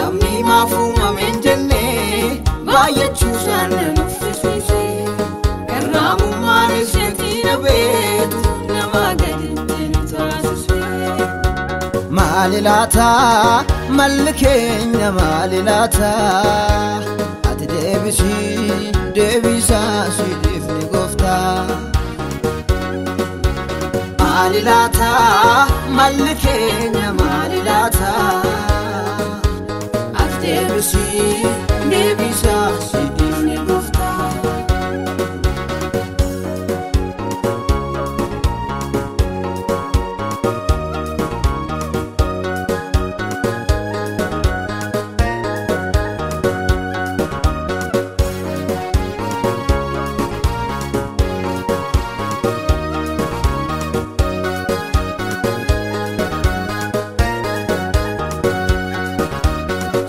namni maafuma menjenne baay'achuu saanan uffisiise garraamummaan isheetii dhabeetu nama gaditti nu taasise. Maali laata malli keenya maali laata ati deebisaa siif ni gooftaa. Maali laata malli keenya maali laata ati deebisaa siif ni gooftaa.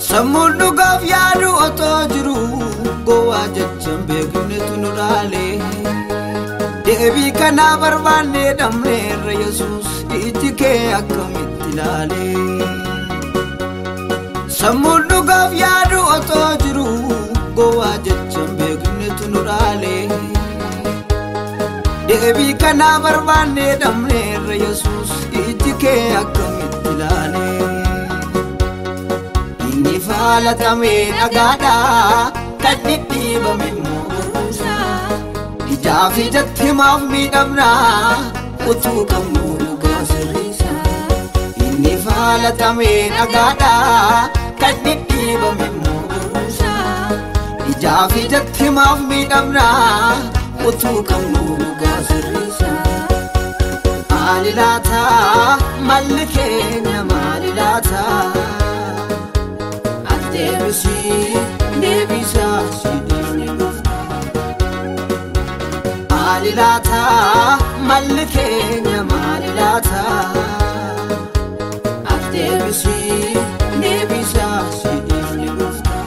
Sammuun dhugaaf yaadu otoo jiru gowwaa jechaan beeknetu nu dhaale. Deebii kana barbaanne dhabneerra Yesuus iji kee akkamitti ilaale. Sammuun dhugaaf yaadu otoo jiru gowwaa jechaan beeknetu nu dhaale. Deebii kana barbaanne dhabneerra Yesuus iji kee akkamitti ilaale. Faalatame dhagaadha kan dhidhiibame mooruusa ijaafi ijatti maaf miidhamna utuu qabnu dhugaa sirriisa. Inni faalatame dhagaadha kan dhidhiibame mooruusa ijaafi ijatti maaf miidhamna utuu qabnu dhugaa sirriisa. Maali laata malli keenya maali laata deebisaa siif ni gooftaa. Maali laata malli keenya maali laata ati deebisaa siif ni gooftaa.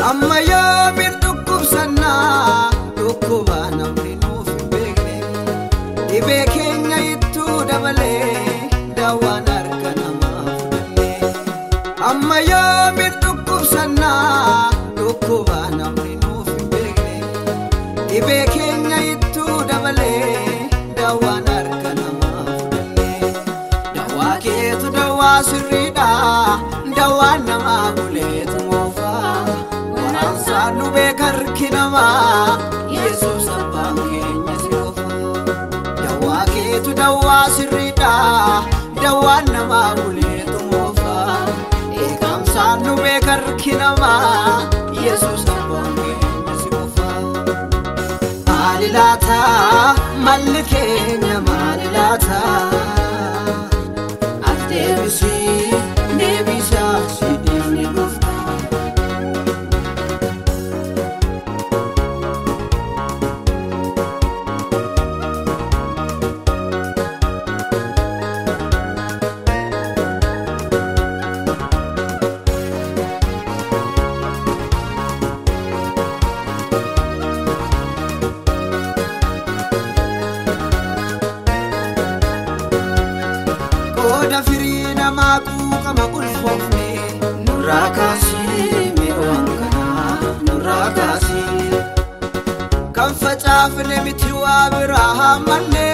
Amma yoomiin dhukkubsannaa dhukkubaa namni nuuf hin beekne dhibee keenya ittuu dabalee daawwaan harka namaa fudhanne. Amma yoomiin dhukkubsannaa dhukkubaa namni nuuf hin beekne dhibee keenya ittuu dabalee daawwaan harka namaa fudhanne. Daawwaa keetu daawwaa sirriidha daawwaan namaa buleetu moofaa. Saanu beekarki namaa Yesuus abbaan keenya si qofa. Dawwaa keetu dawwaa sirriidha dawwaan namaa buleetu moofaa. Saanu beekarki namaa Yesuus abbaan keenya si qofa. Maali laata malli keenya maali laata ati deebisaa siif ni gooftaa. Oda firii namaa quuqama ulfoofne nurraa kaasii mi'oon kanaa nurraa kaasii. Kan facaafne miti waa biraa hammanne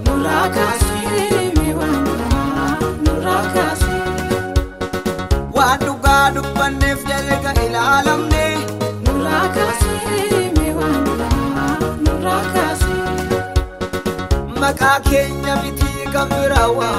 nurraa kaasii mi'oon kanaa nurraa kaasii. Waan dhugaa dubbanneef dalga ilaalamne nurraa kaasii mi'oon kanaa nurraa kaasii. Maqaa keenya miti kan biraa waa